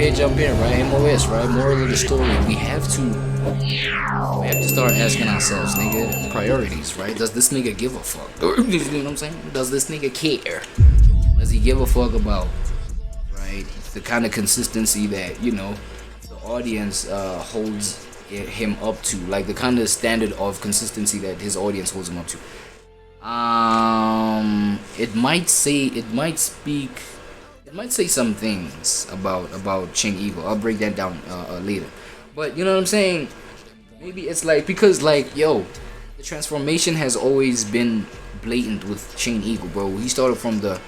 ahead, jump in, right? M.O.S, right? Moral of the story, we have to start asking ourselves, nigga, priorities, right? Does this nigga give a fuck? You know what I'm saying? Does this nigga care? Does he give a fuck about, right, the kind of consistency that, you know, the audience holds him up to, like the kind of standard of consistency that his audience holds him up to? It might say some things about Chain Eagle. I'll break that down later. But you know what I'm saying? Maybe it's like, because like, yo, the transformation has always been blatant with Chain Eagle, bro. He started from that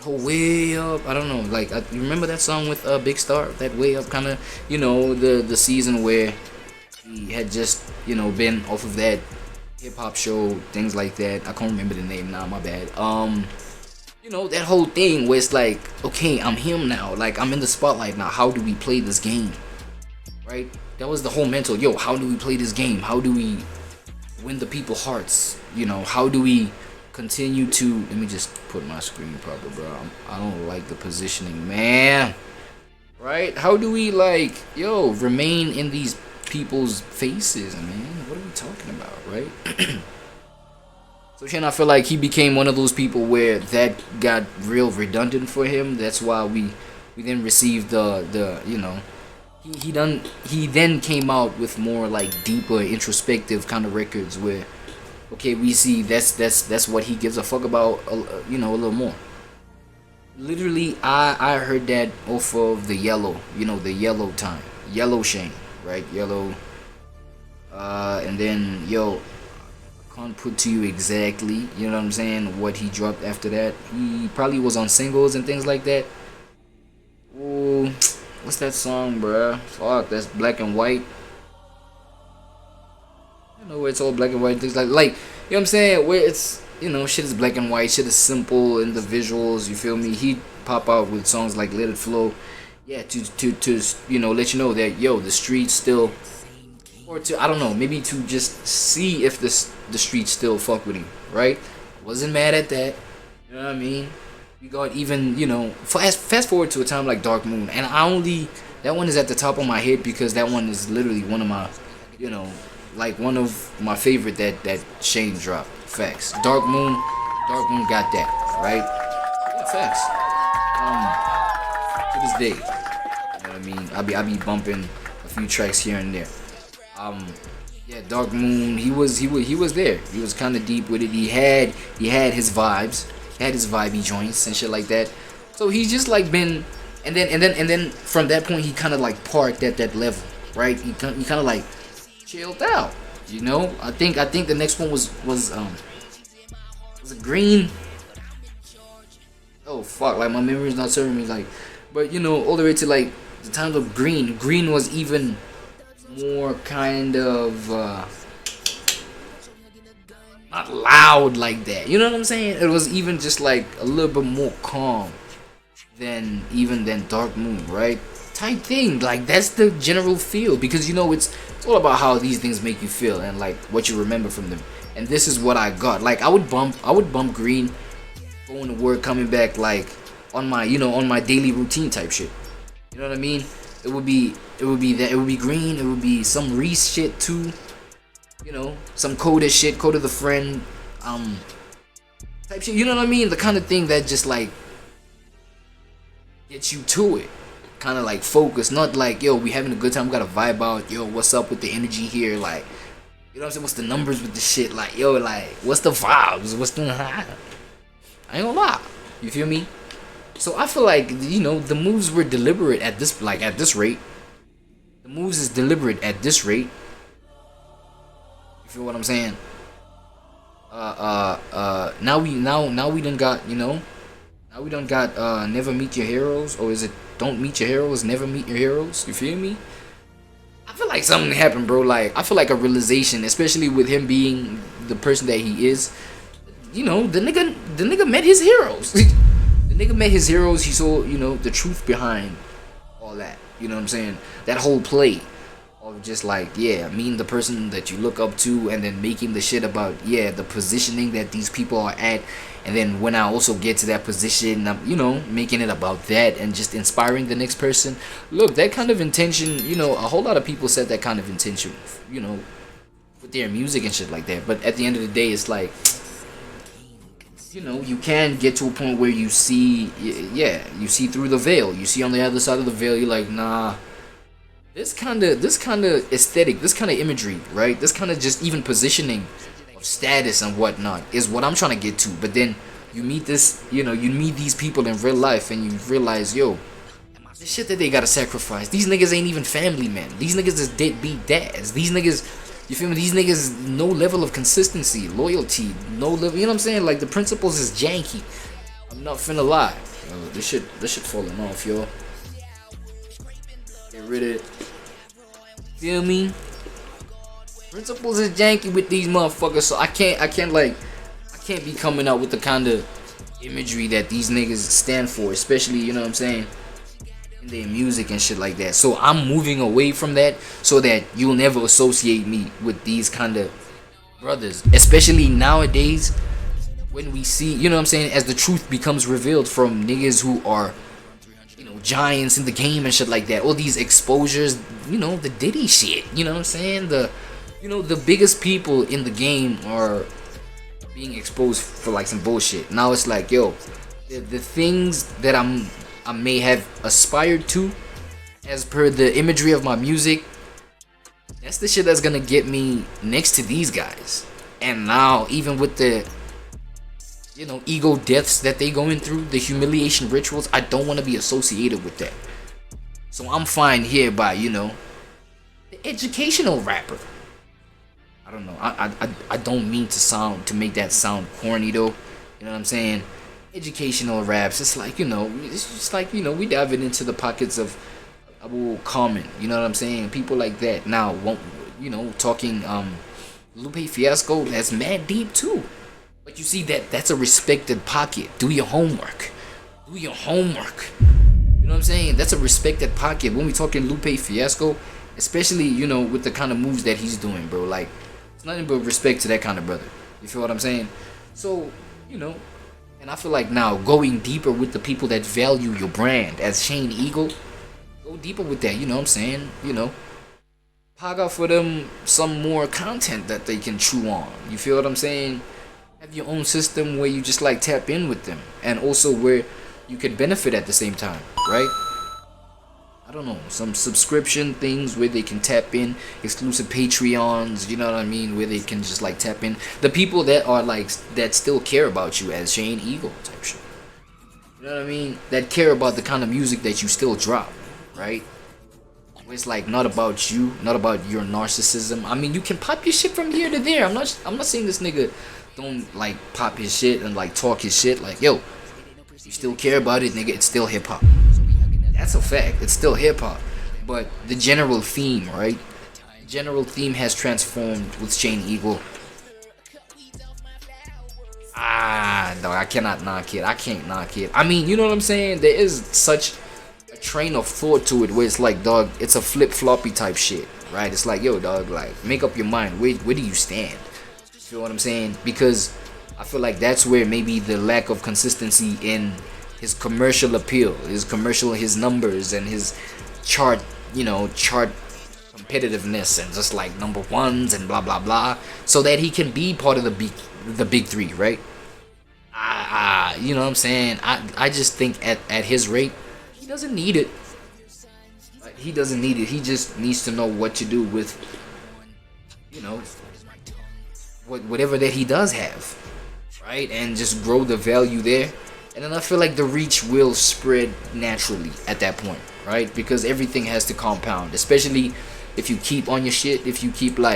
whole way up. I don't know, like, you remember that song with Big Star? That way up kind of, you know, the season where he had just, you know, been off of that hip-hop show, things like that. I can't remember the name now, my bad. You know, that whole thing where it's like, okay, I'm him now, like I'm in the spotlight now, how do we play this game, right? That was the whole mental, yo, how do we play this game? How do we win the people's hearts? You know, how do we continue to, let me just put my screen proper, bro. I don't like the positioning, man, right? How do we, like, yo, remain in these people's faces, man? What are we talking about, right? So Chain, I feel like he became one of those people where that got real redundant for him. That's why we then received the you know, he then came out with more like deeper introspective kind of records where, okay, we see that's what he gives a fuck about, you know, a little more. Literally, I heard that off of the Yellow, you know, the Yellow time, Yellow Chain, right? Yellow, and then, yo, can't put to you exactly, you know what I'm saying, what he dropped after that. He probably was on singles and things like that. Ooh, what's that song, bruh? Fuck, that's Black and White. You know, where it's all black and white, things like, you know what I'm saying, where it's, you know, shit is black and white, shit is simple in the visuals, you feel me? He'd pop out with songs like Let It Flow, yeah, to you know, let you know that, yo, the streets still, or to, I don't know, maybe to just see if the streets still fuck with him, right? Wasn't mad at that, you know what I mean? We got even, you know, fast forward to a time like Dark Moon, and that one is at the top of my head because that one is literally one of my, you know, like one of my favorite that Shane dropped. Facts. Dark Moon got that, right? Yeah, facts. To this day, you know what I mean? I be bumping a few tracks here and there. Yeah, Dark Moon, he was there. He was kind of deep with it. He had his vibes. He had his vibey joints and shit like that. So he's just like been, and then from that point he kind of like parked at that level, right? He kind of like chilled out, you know. I think the next one was it Green? Oh fuck, like my memory's not serving me, like, but you know, all the way to like the time of Green. Green was even more kind of not loud like that, you know what I'm saying? It was even just like a little bit more calm than Dark Moon, right? Type thing, like that's the general feel, because you know it's all about how these things make you feel and like what you remember from them. And this is what I got. Like I would bump Green, going to work, coming back, like on my, you know, on my daily routine type shit. You know what I mean? It would be Green, it would be some Reese shit too. You know, some Coda shit, Coda the Friend, type shit. You know what I mean? The kind of thing that just like gets you to it. Kind of like focus, not like, yo, we having a good time, we got to vibe out, yo, what's up with the energy here, like, you know what I'm saying, what's the numbers with the shit, like, yo, like, what's the vibes, what's the, I ain't gonna lie, you feel me? So I feel like, you know, the moves were deliberate at this, like, at this rate. The moves is deliberate at this rate. You feel what I'm saying? Now we done got, you know, now we done got Never Meet Your Heroes, or is it Don't Meet Your Heroes, Never Meet Your Heroes? You feel me? I feel like something happened, bro. Like, I feel like a realization, especially with him being the person that he is. You know, the nigga met his heroes. The nigga met his heroes. He saw, you know, the truth behind all that. You know what I'm saying? That whole play of just like, yeah, meeting the person that you look up to, and then making the shit about, yeah, the positioning that these people are at. And then when I also get to that position, I'm, making it about that and just inspiring the next person. Look, that kind of intention, a whole lot of people said that kind of intention, with their music and shit like that. But at the end of the day, it's like, you can get to a point where you see, you see through the veil. You see on the other side of the veil, you're like, nah, this kind of aesthetic, this kind of imagery, right? This kind of just even positioning of status and whatnot is what I'm trying to get to. But then you meet you meet these people in real life, and you realize, yo, the shit that they gotta sacrifice. These niggas ain't even family, man. These niggas is deadbeat dads. These niggas. You feel me? These niggas, no level of consistency, loyalty, no level. You know what I'm saying? Like, the principles is janky. I'm not finna lie. Yo, this shit falling off, yo. Get rid of it. Feel me? Principles is janky with these motherfuckers, so I can't be coming out with the kind of imagery that these niggas stand for, especially, you know what I'm saying, in their music and shit like that. So I'm moving away from that so that you'll never associate me with these kind of brothers, especially nowadays when we see, you know what I'm saying, as the truth becomes revealed from niggas who are, giants in the game and shit like that. All these exposures, the Diddy shit, you know what I'm saying, the biggest people in the game are being exposed for like some bullshit. Now it's like, yo, the things that I may have aspired to, as per the imagery of my music, that's the shit that's gonna get me next to these guys. And now, even with the, ego deaths that they going through, the humiliation rituals, I don't want to be associated with that. So I'm fine here by, the educational rapper. I don't know. I don't mean to make that sound corny though. You know what I'm saying? Educational raps, it's like, it's just like, we diving into the pockets of Abu Common, you know what I'm saying, people like that. Now, talking Lupe Fiasco, that's mad deep too, but you see that's a respected pocket. Do your homework, you know what I'm saying, that's a respected pocket. When we talking Lupe Fiasco, especially, with the kind of moves that he's doing, bro, like, it's nothing but respect to that kind of brother, you feel what I'm saying? So, and I feel like now going deeper with the people that value your brand, as Shane Eagle, go deeper with that, you know what I'm saying? Pog out for them some more content that they can chew on. You feel what I'm saying? Have your own system where you just like tap in with them, and also where you could benefit at the same time, right? I don't know, some subscription things where they can tap in, exclusive Patreons, you know what I mean, where they can just like tap in. The people that are like, that still care about you as Shane Eagle type shit. You know what I mean? That care about the kind of music that you still drop, right? Where it's like not about you, not about your narcissism. I mean, you can pop your shit from here to there. I'm not saying this nigga don't like pop his shit and like talk his shit. Like, yo, you still care about it, nigga, it's still hip hop. That's a fact. It's still hip hop, but the general theme, right? General theme has transformed with Shane Eagle. No, I cannot knock it. I can't knock it. I mean, you know what I'm saying? There is such a train of thought to it where it's like, dog, it's a flip floppy type shit, right? It's like, yo, dog, like, make up your mind. Where do you stand? You feel what I'm saying? Because I feel like that's where maybe the lack of consistency in his commercial appeal, his numbers, and his chart competitiveness, and just like number ones and blah blah blah, so that he can be part of the big three, right? You know what I'm saying? I just think at his rate, he doesn't need it. He doesn't need it. He just needs to know what to do with, whatever that he does have, right? And just grow the value there. And then I feel like the reach will spread naturally at that point, right? Because everything has to compound, especially if you keep on your shit, if you keep like